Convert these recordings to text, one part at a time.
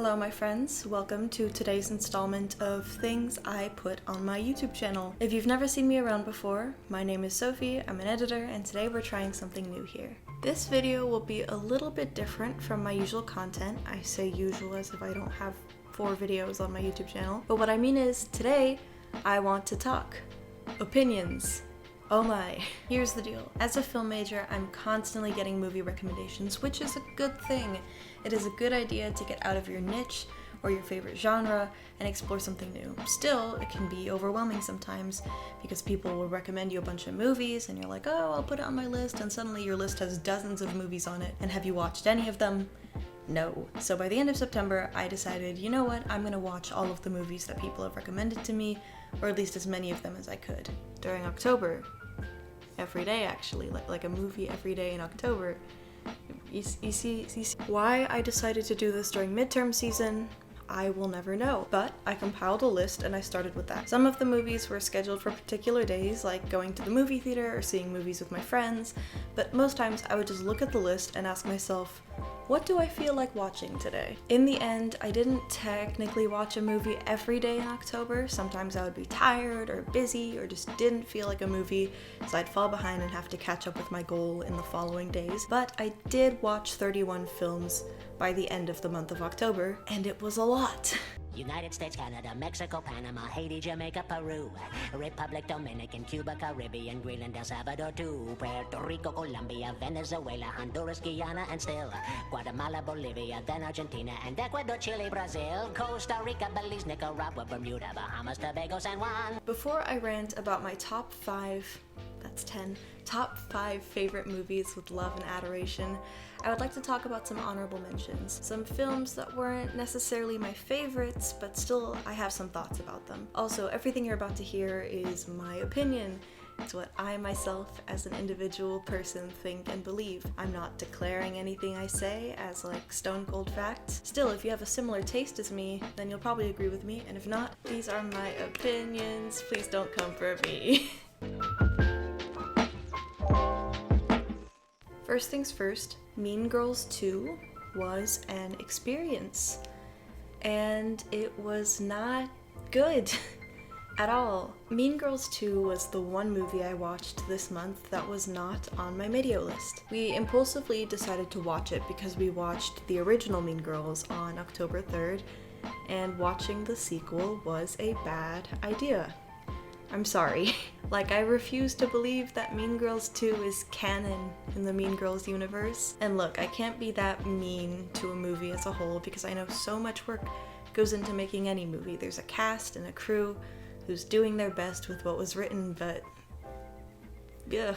Hello my friends, welcome to today's installment of things I put on my YouTube channel. If you've never seen me around before, my name is Sophie, I'm an editor, and today we're trying something new here. This video will be a little bit different from my usual content. I say usual as if I don't have 4 videos on my YouTube channel, but what I mean is today I want to talk. Opinions. Oh my. Here's the deal. As a film major, I'm constantly getting movie recommendations, which is a good thing. It is a good idea to get out of your niche or your favorite genre and explore something new. Still, it can be overwhelming sometimes because people will recommend you a bunch of movies and you're like, oh, I'll put it on my list, and suddenly your list has dozens of movies on it. And have you watched any of them? No. So by the end of September, I decided, you know what, I'm gonna watch all of the movies that people have recommended to me, or at least as many of them as I could. During October, every day actually, like a movie every day in October. You see why I decided to do this during midterm season, I will never know. But I compiled a list and I started with that. Some of the movies were scheduled for particular days, like going to the movie theater or seeing movies with my friends, but most times I would just look at the list and ask myself, what do I feel like watching today? In the end, I didn't technically watch a movie every day in October. Sometimes I would be tired or busy or just didn't feel like a movie, so I'd fall behind and have to catch up with my goal in the following days. But I did watch 31 films by the end of the month of October, and it was a lot. United States, Canada, Mexico, Panama, Haiti, Jamaica, Peru, Republic, Dominican, Cuba, Caribbean, Greenland, El Salvador, too, Puerto Rico, Colombia, Venezuela, Honduras, Guyana, and still Guatemala, Bolivia, then Argentina, and Ecuador, Chile, Brazil, Costa Rica, Belize, Nicaragua, Bermuda, Bahamas, Tobago, San Juan. Before I rant about my top 5 favorite movies with love and adoration, I would like to talk about some honorable mentions. Some films that weren't necessarily my favorites, but still I have some thoughts about them. Also, everything you're about to hear is my opinion. It's what I myself as an individual person think and believe. I'm not declaring anything I say as like stone cold facts. Still, if you have a similar taste as me, then you'll probably agree with me, and if not, these are my opinions. Please don't come for me. First things first, Mean Girls 2 was an experience, and it was not good at all. Mean Girls 2 was the one movie I watched this month that was not on my video list. We impulsively decided to watch it because we watched the original Mean Girls on October 3rd, and watching the sequel was a bad idea. I'm sorry. Like, I refuse to believe that Mean Girls 2 is canon in the Mean Girls universe. And look, I can't be that mean to a movie as a whole because I know so much work goes into making any movie. There's a cast and a crew who's doing their best with what was written, but ugh.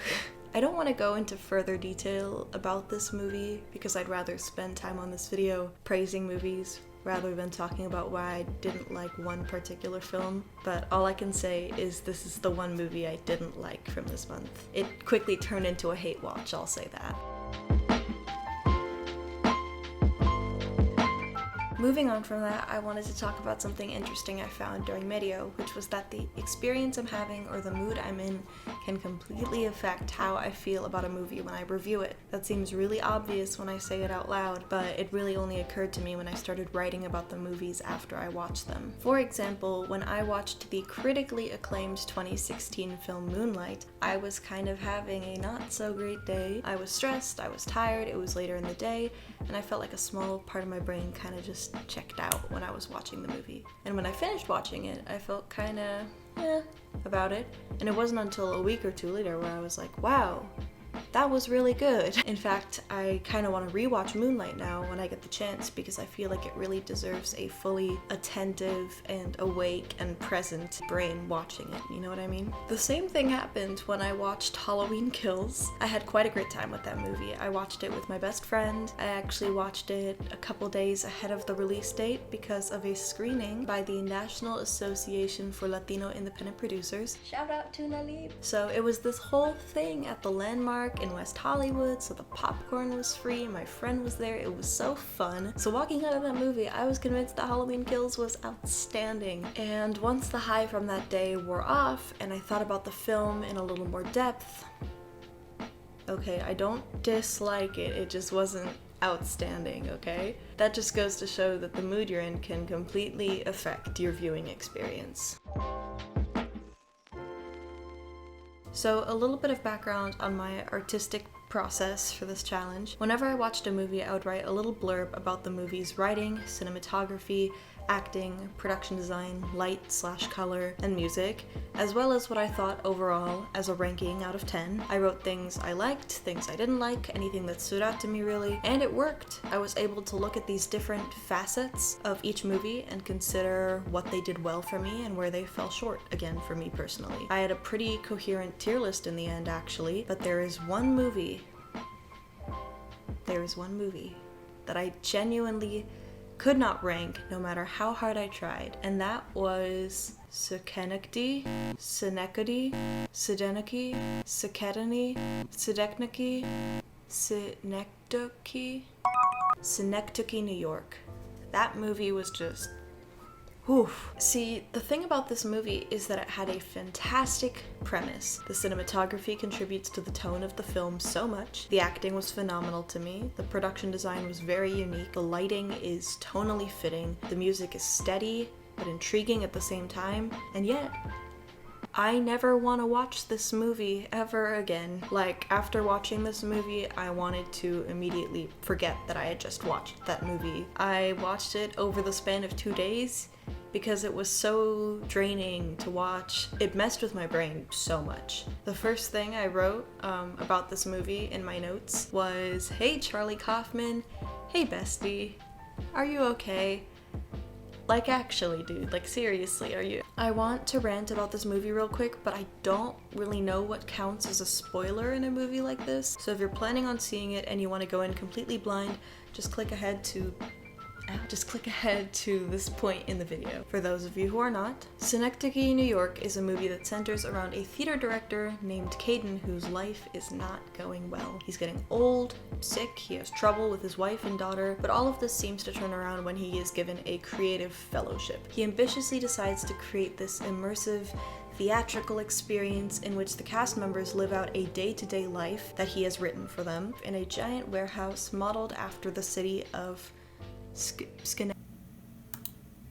I don't want to go into further detail about this movie because I'd rather spend time on this video praising movies rather than talking about why I didn't like one particular film, but all I can say is this is the one movie I didn't like from this month. It quickly turned into a hate watch, I'll say that. Moving on from that, I wanted to talk about something interesting I found during Medio, which was that the experience I'm having or the mood I'm in can completely affect how I feel about a movie when I review it. That seems really obvious when I say it out loud, but it really only occurred to me when I started writing about the movies after I watched them. For example, when I watched the critically acclaimed 2016 film Moonlight, I was kind of having a not so great day. I was stressed, I was tired, it was later in the day, and I felt like a small part of my brain kind of just checked out when I was watching the movie. And when I finished watching it, I felt kinda about it. And it wasn't until a week or two later where I was like, wow, that was really good. In fact, I kind of want to rewatch Moonlight now when I get the chance because I feel like it really deserves a fully attentive and awake and present brain watching it, you know what I mean? The same thing happened when I watched Halloween Kills. I had quite a great time with that movie. I watched it with my best friend. I actually watched it a couple days ahead of the release date because of a screening by the National Association for Latino Independent Producers. Shout out to Nalib. So it was this whole thing at the Landmark in West Hollywood, so the popcorn was free, my friend was there, it was so fun. So walking out of that movie, I was convinced that Halloween Kills was outstanding. And once the high from that day wore off, and I thought about the film in a little more depth, okay, I don't dislike it, it just wasn't outstanding, okay? That just goes to show that the mood you're in can completely affect your viewing experience. So a little bit of background on my artistic process for this challenge. Whenever I watched a movie, I would write a little blurb about the movie's writing, cinematography, acting, production design, light/color, and music, as well as what I thought overall as a ranking out of 10. I wrote things I liked, things I didn't like, anything that stood out to me really, and it worked. I was able to look at these different facets of each movie and consider what they did well for me and where they fell short, again, for me personally. I had a pretty coherent tier list in the end, actually, but there is one movie that I genuinely could not rank no matter how hard I tried, and that was Synecdoche, Synecdoche, New York. That movie was just oof. See, the thing about this movie is that it had a fantastic premise. The cinematography contributes to the tone of the film so much. The acting was phenomenal to me. The production design was very unique. The lighting is tonally fitting. The music is steady but intriguing at the same time. And yet, I never want to watch this movie ever again. Like, after watching this movie, I wanted to immediately forget that I had just watched that movie. I watched it over the span of 2 days because it was so draining to watch. It messed with my brain so much. The first thing I wrote about this movie in my notes was, "Hey Charlie Kaufman, hey bestie, are you okay? Like, actually, dude, like, seriously, are you?" I want to rant about this movie real quick, but I don't really know what counts as a spoiler in a movie like this. So if you're planning on seeing it and you want to go in completely blind, just click ahead to this point in the video. For those of you who are not, Synecdoche, New York is a movie that centers around a theater director named Caden whose life is not going well. He's getting old, sick, he has trouble with his wife and daughter, but all of this seems to turn around when he is given a creative fellowship. He ambitiously decides to create this immersive theatrical experience in which the cast members live out a day-to-day life that he has written for them in a giant warehouse modeled after the city of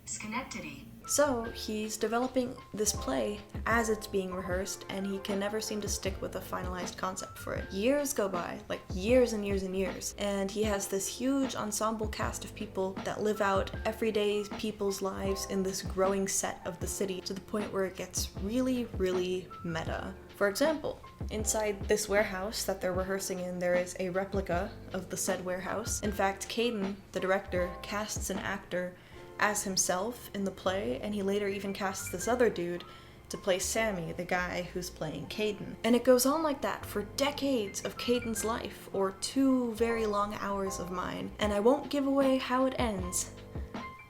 Schenectady. So he's developing this play as it's being rehearsed, and he can never seem to stick with a finalized concept for it. Years go by, like years and years and years, and he has this huge ensemble cast of people that live out everyday people's lives in this growing set of the city to the point where it gets really, really meta. For example, inside this warehouse that they're rehearsing in, there is a replica of the said warehouse. In fact, Caden, the director, casts an actor as himself in the play, and he later even casts this other dude to play Sammy, the guy who's playing Caden. And it goes on like that for decades of Caden's life, or 2 very long hours of mine. And I won't give away how it ends,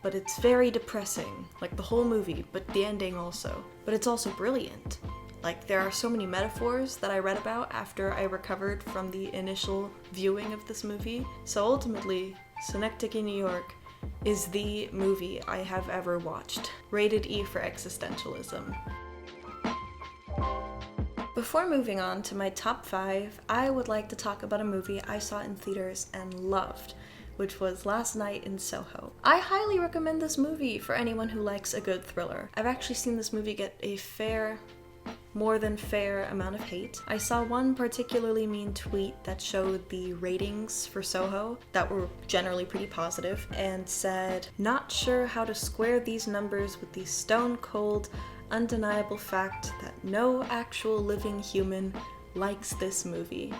but it's very depressing, like the whole movie, but the ending also. But it's also brilliant. Like, there are so many metaphors that I read about after I recovered from the initial viewing of this movie. So ultimately, Synecdoche, New York is the movie I have ever watched. Rated E for existentialism. Before moving on to my top 5, I would like to talk about a movie I saw in theaters and loved, which was Last Night in Soho. I highly recommend this movie for anyone who likes a good thriller. I've actually seen this movie get a more than fair amount of hate. I saw one particularly mean tweet that showed the ratings for Soho that were generally pretty positive and said, "Not sure how to square these numbers with the stone cold, undeniable fact that no actual living human likes this movie."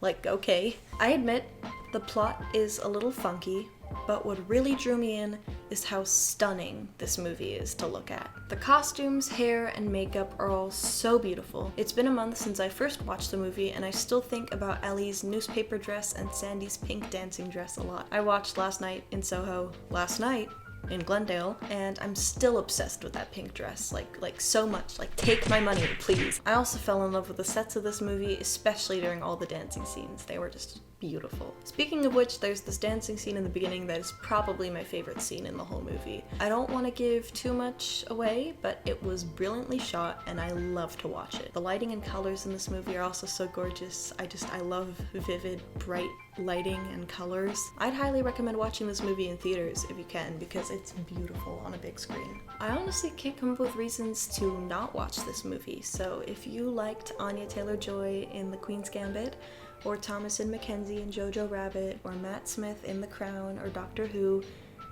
Like, okay. I admit, the plot is a little funky, but what really drew me in is how stunning this movie is to look at. The costumes, hair, and makeup are all so beautiful. It's been a month since I first watched the movie, and I still think about Ellie's newspaper dress and Sandy's pink dancing dress a lot. I watched Last Night in Soho last night in Glendale, and I'm still obsessed with that pink dress, like so much. Like, take my money, please. I also fell in love with the sets of this movie, especially during all the dancing scenes. They were just beautiful. Speaking of which, there's this dancing scene in the beginning that is probably my favorite scene in the whole movie. I don't want to give too much away, but it was brilliantly shot and I love to watch it. The lighting and colors in this movie are also so gorgeous. I love vivid, bright lighting and colors. I'd highly recommend watching this movie in theaters if you can, because it's beautiful on a big screen. I honestly can't come up with reasons to not watch this movie, so if you liked Anya Taylor-Joy in The Queen's Gambit, or Thomasin McKenzie in Jojo Rabbit, or Matt Smith in The Crown, or Doctor Who,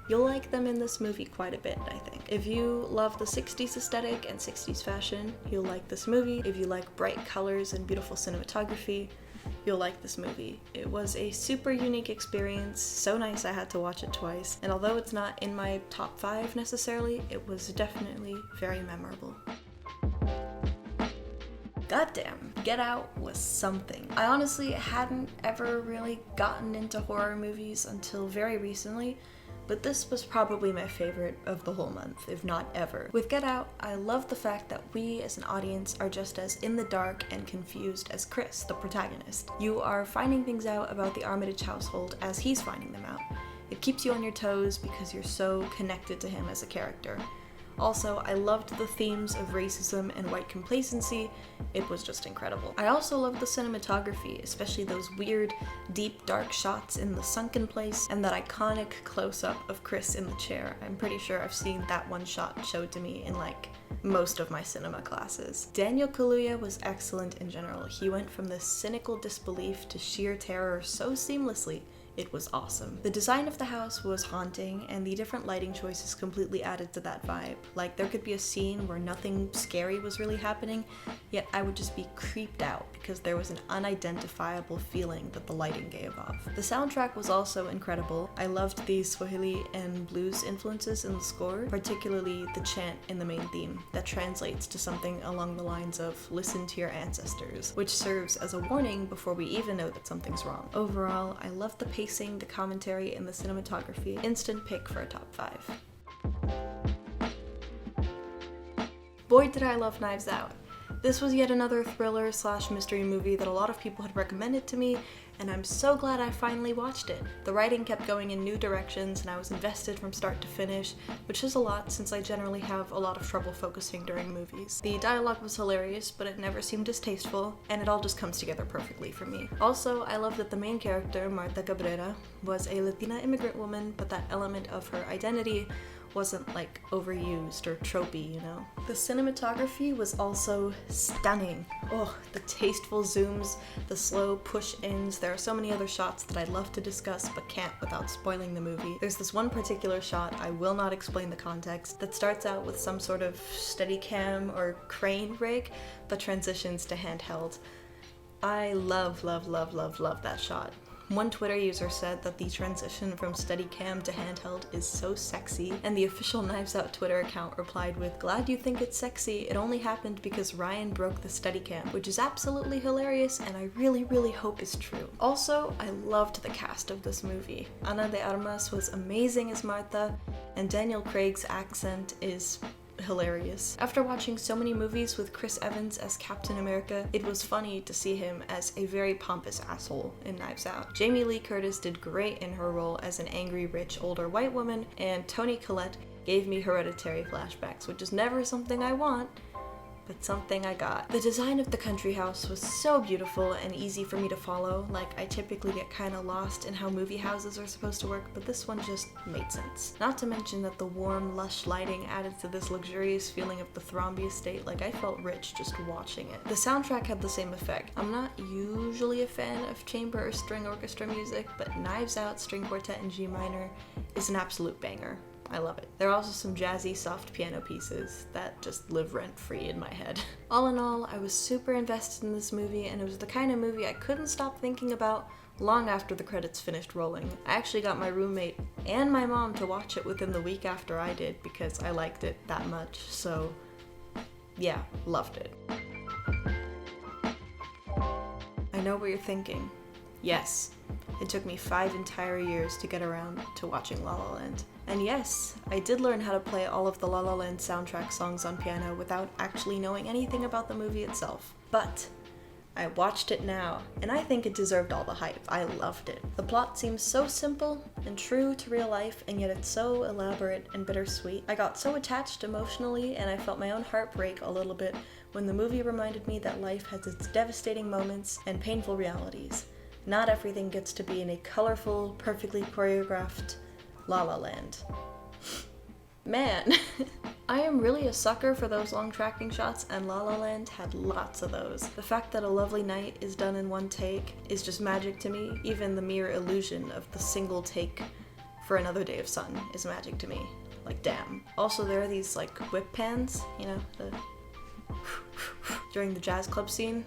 you'll like them in this movie quite a bit, I think. If you love the 60s aesthetic and 60s fashion, you'll like this movie. If you like bright colors and beautiful cinematography, you'll like this movie. It was a super unique experience, so nice I had to watch it twice, and although it's not in my top 5 necessarily, it was definitely very memorable. Goddamn, Get Out was something. I honestly hadn't ever really gotten into horror movies until very recently, but this was probably my favorite of the whole month, if not ever. With Get Out, I love the fact that we as an audience are just as in the dark and confused as Chris, the protagonist. You are finding things out about the Armitage household as he's finding them out. It keeps you on your toes because you're so connected to him as a character. Also, I loved the themes of racism and white complacency. It was just incredible. I also loved the cinematography, especially those weird, deep, dark shots in the sunken place and that iconic close-up of Chris in the chair. I'm pretty sure I've seen that one shot showed to me in like most of my cinema classes. Daniel Kaluuya was excellent in general. He went from this cynical disbelief to sheer terror so seamlessly. It was awesome. The design of the house was haunting, and the different lighting choices completely added to that vibe. Like, there could be a scene where nothing scary was really happening, yet I would just be creeped out because there was an unidentifiable feeling that the lighting gave off. The soundtrack was also incredible. I loved the Swahili and blues influences in the score, particularly the chant in the main theme that translates to something along the lines of "listen to your ancestors," which serves as a warning before we even know that something's wrong. Overall, I loved the pacing, the commentary, and the cinematography. Instant pick for a top 5. Boy, did I love Knives Out. This was yet another thriller / mystery movie that a lot of people had recommended to me, and I'm so glad I finally watched it. The writing kept going in new directions, and I was invested from start to finish, which is a lot since I generally have a lot of trouble focusing during movies. The dialogue was hilarious, but it never seemed distasteful, and it all just comes together perfectly for me. Also, I love that the main character, Marta Cabrera, was a Latina immigrant woman, but that element of her identity wasn't like overused or tropey, you know? The cinematography was also stunning. Oh, the tasteful zooms, the slow push-ins. There are so many other shots that I'd love to discuss but can't without spoiling the movie. There's this one particular shot, I will not explain the context, that starts out with some sort of Steadicam or crane rig but transitions to handheld. I love that shot. One Twitter user said that the transition from Steadicam to handheld is so sexy, and the official Knives Out Twitter account replied with, "Glad you think it's sexy, it only happened because Ryan broke the Steadicam," which is absolutely hilarious and I really hope is true. Also, I loved the cast of this movie. Ana de Armas was amazing as Martha, and Daniel Craig's accent is hilarious. After watching so many movies with Chris Evans as Captain America, it was funny to see him as a very pompous asshole in Knives Out. Jamie Lee Curtis did great in her role as an angry, rich, older white woman, and Toni Collette gave me Hereditary flashbacks, which is never something I want, but something I got. The design of the country house was so beautiful and easy for me to follow. Like, I typically get kind of lost in how movie houses are supposed to work, but this one just made sense. Not to mention that the warm, lush lighting added to this luxurious feeling of the Thrombey estate. Like, I felt rich just watching it. The soundtrack had the same effect. I'm not usually a fan of chamber or string orchestra music, but Knives Out String Quartet in G minor is an absolute banger. I love it. There are also some jazzy, soft piano pieces that just live rent-free in my head. All in all, I was super invested in this movie, and it was the kind of movie I couldn't stop thinking about long after the credits finished rolling. I actually got my roommate and my mom to watch it within the week after I did because I liked it that much, so yeah, loved it. I know what you're thinking. Yes, it took me 5 entire years to get around to watching La La Land. And yes, I did learn how to play all of the La La Land soundtrack songs on piano without actually knowing anything about the movie itself. But I watched it now, and I think it deserved all the hype. I loved it. The plot seems so simple and true to real life, and yet it's so elaborate and bittersweet. I got so attached emotionally, and I felt my own heart break a little bit when the movie reminded me that life has its devastating moments and painful realities. Not everything gets to be in a colorful, perfectly choreographed La La Land. Man, I am really a sucker for those long tracking shots, and La La Land had lots of those. The fact that A Lovely Night is done in one take is just magic to me. Even the mere illusion of the single take for Another Day of Sun is magic to me. Like, damn. Also, there are these like whip pans, you know, during the jazz club scene.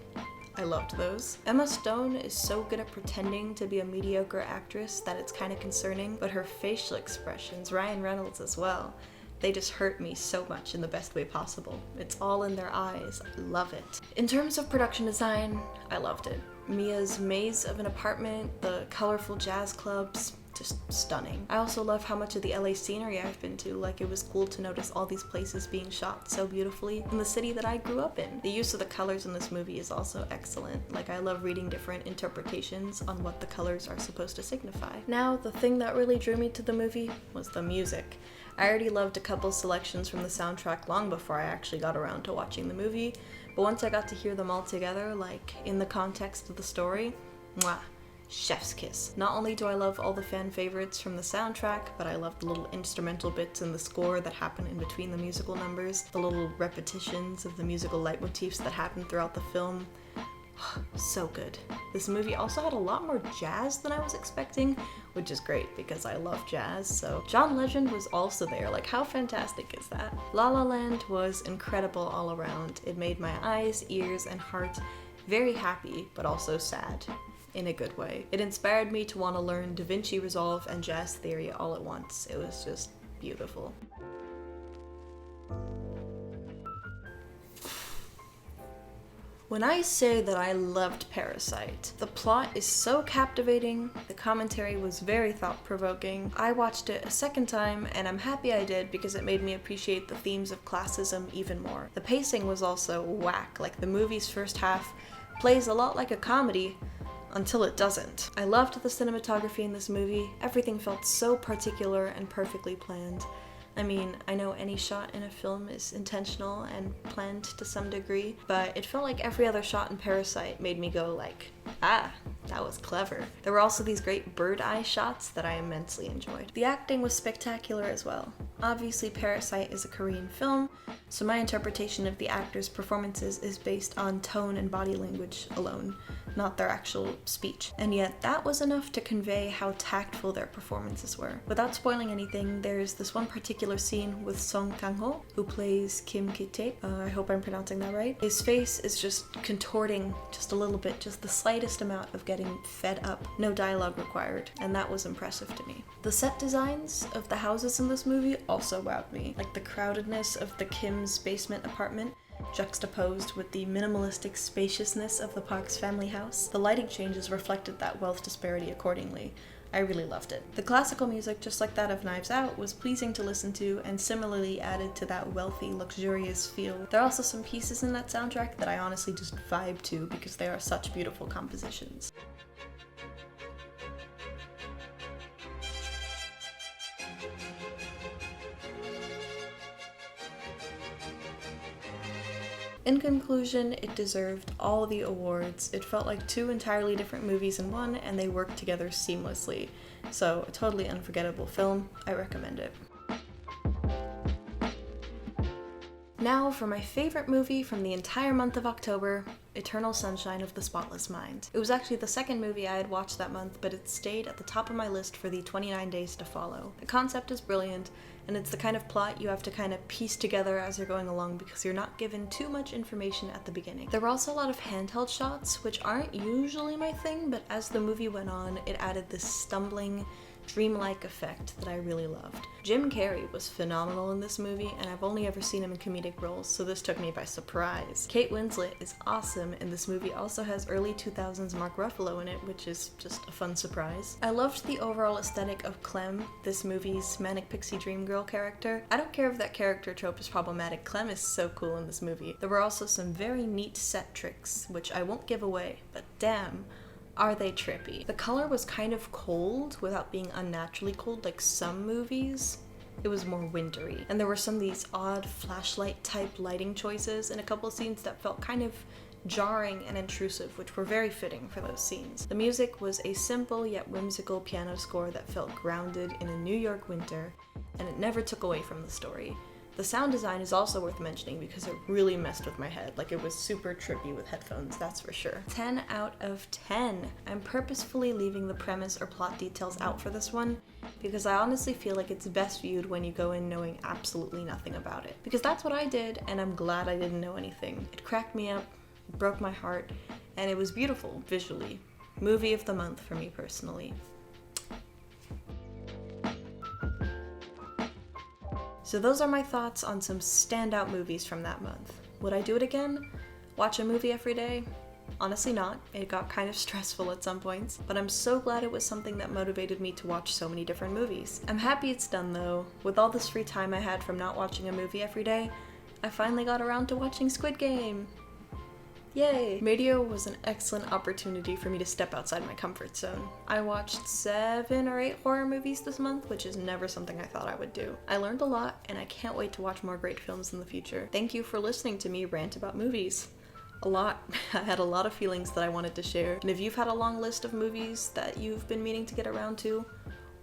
I loved those. Emma Stone is so good at pretending to be a mediocre actress that it's kind of concerning, but her facial expressions, Ryan Reynolds as well, they just hurt me so much in the best way possible. It's all in their eyes. I love it. In terms of production design, I loved it. Mia's maze of an apartment, the colorful jazz clubs, just stunning. I also love how much of the LA scenery I've been to. Like, it was cool to notice all these places being shot so beautifully in the city that I grew up in. The use of the colors in this movie is also excellent. Like, I love reading different interpretations on what the colors are supposed to signify. Now, the thing that really drew me to the movie was the music. I already loved a couple selections from the soundtrack long before I actually got around to watching the movie, but once I got to hear them all together, like in the context of the story, mwah, chef's kiss. Not only do I love all the fan favorites from the soundtrack, but I love the little instrumental bits in the score that happen in between the musical numbers, the little repetitions of the musical leitmotifs that happen throughout the film. So good. This movie also had a lot more jazz than I was expecting, which is great because I love jazz, so John Legend was also there. Like, how fantastic is that? La La Land was incredible all around. It made my eyes, ears, and heart very happy, but also sad, in a good way. It inspired me to want to learn Da Vinci Resolve and jazz theory all at once. It was just beautiful. When I say that I loved Parasite, the plot is so captivating, the commentary was very thought-provoking. I watched it a second time, and I'm happy I did because it made me appreciate the themes of classism even more. The pacing was also whack. Like, the movie's first half plays a lot like a comedy until it doesn't. I loved the cinematography in this movie. Everything felt so particular and perfectly planned. I mean, I know any shot in a film is intentional and planned to some degree, but it felt like every other shot in Parasite made me go like, ah, that was clever. There were also these great bird eye shots that I immensely enjoyed. The acting was spectacular as well. Obviously, Parasite is a Korean film, so my interpretation of the actors' performances is based on tone and body language alone, not their actual speech. And yet, that was enough to convey how tactful their performances were. Without spoiling anything, there's this one particular scene with Song Kang-ho, who plays Kim Ki-tae. I hope I'm pronouncing that right. His face is just contorting just a little bit, just the slightest amount of getting fed up. No dialogue required, and that was impressive to me. The set designs of the houses in this movie also wowed me. Like the crowdedness of the Kim's basement apartment, juxtaposed with the minimalistic spaciousness of the Park's family house. The lighting changes reflected that wealth disparity accordingly. I really loved it. The classical music, just like that of Knives Out, was pleasing to listen to and similarly added to that wealthy, luxurious feel. There are also some pieces in that soundtrack that I honestly just vibe to because they are such beautiful compositions. In conclusion, it deserved all the awards. It felt like two entirely different movies in one, and they worked together seamlessly. So, a totally unforgettable film. I recommend it. Now for my favorite movie from the entire month of October, Eternal Sunshine of the Spotless Mind. It was actually the second movie I had watched that month, but it stayed at the top of my list for the 29 days to follow. The concept is brilliant, and it's the kind of plot you have to kind of piece together as you're going along because you're not given too much information at the beginning. There were also a lot of handheld shots, which aren't usually my thing, but as the movie went on, it added this stumbling, dreamlike effect that I really loved. Jim Carrey was phenomenal in this movie, and I've only ever seen him in comedic roles, so this took me by surprise. Kate Winslet is awesome, and this movie also has early 2000s Mark Ruffalo in it, which is just a fun surprise. I loved the overall aesthetic of Clem, this movie's manic pixie dream girl character. I don't care if that character trope is problematic, Clem is so cool in this movie. There were also some very neat set tricks, which I won't give away, but damn, are they trippy. The color was kind of cold without being unnaturally cold like some movies. It was more wintry. And there were some of these odd flashlight type lighting choices in a couple of scenes that felt kind of jarring and intrusive, which were very fitting for those scenes. The music was a simple yet whimsical piano score that felt grounded in a New York winter, and it never took away from the story. The sound design is also worth mentioning because it really messed with my head. Like, it was super trippy with headphones, that's for sure. 10 out of 10. I'm purposefully leaving the premise or plot details out for this one because I honestly feel like it's best viewed when you go in knowing absolutely nothing about it. Because that's what I did, and I'm glad I didn't know anything. It cracked me up, it broke my heart, and it was beautiful visually. Movie of the month for me personally. So those are my thoughts on some standout movies from that month. Would I do it again? Watch a movie every day? Honestly not. It got kind of stressful at some points, but I'm so glad it was something that motivated me to watch so many different movies. I'm happy it's done though. With all this free time I had from not watching a movie every day, I finally got around to watching Squid Game. Yay! Medio was an excellent opportunity for me to step outside my comfort zone. I watched 7 or 8 horror movies this month, which is never something I thought I would do. I learned a lot, and I can't wait to watch more great films in the future. Thank you for listening to me rant about movies. A lot. I had a lot of feelings that I wanted to share, and if you've had a long list of movies that you've been meaning to get around to,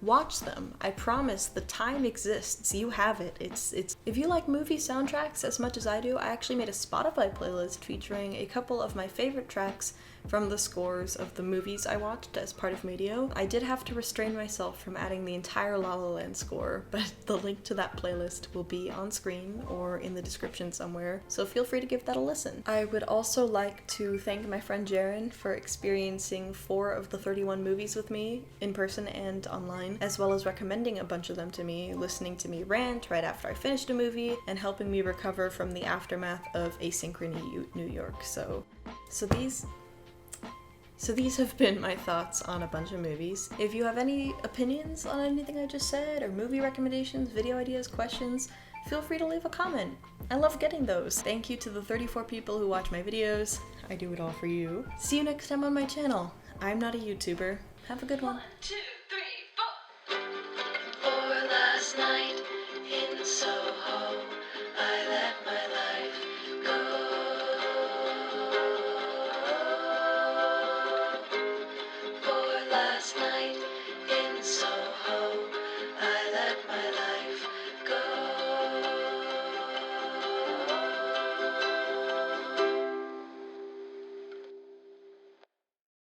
watch them. I promise the time exists. You have it. It's If you like movie soundtracks as much as I do, I actually made a Spotify playlist featuring a couple of my favorite tracks from the scores of the movies I watched as part of Medio. I did have to restrain myself from adding the entire La La Land score, but the link to that playlist will be on screen or in the description somewhere, so feel free to give that a listen. I would also like to thank my friend Jaren for experiencing 4 of the 31 movies with me in person and online, as well as recommending a bunch of them to me, listening to me rant right after I finished a movie, and helping me recover from the aftermath of Asynchrony New York. So these have been my thoughts on a bunch of movies. If you have any opinions on anything I just said, or movie recommendations, video ideas, questions, feel free to leave a comment. I love getting those. Thank you to the 34 people who watch my videos. I do it all for you. See you next time on my channel. I'm not a YouTuber. Have a good one. 1, 2.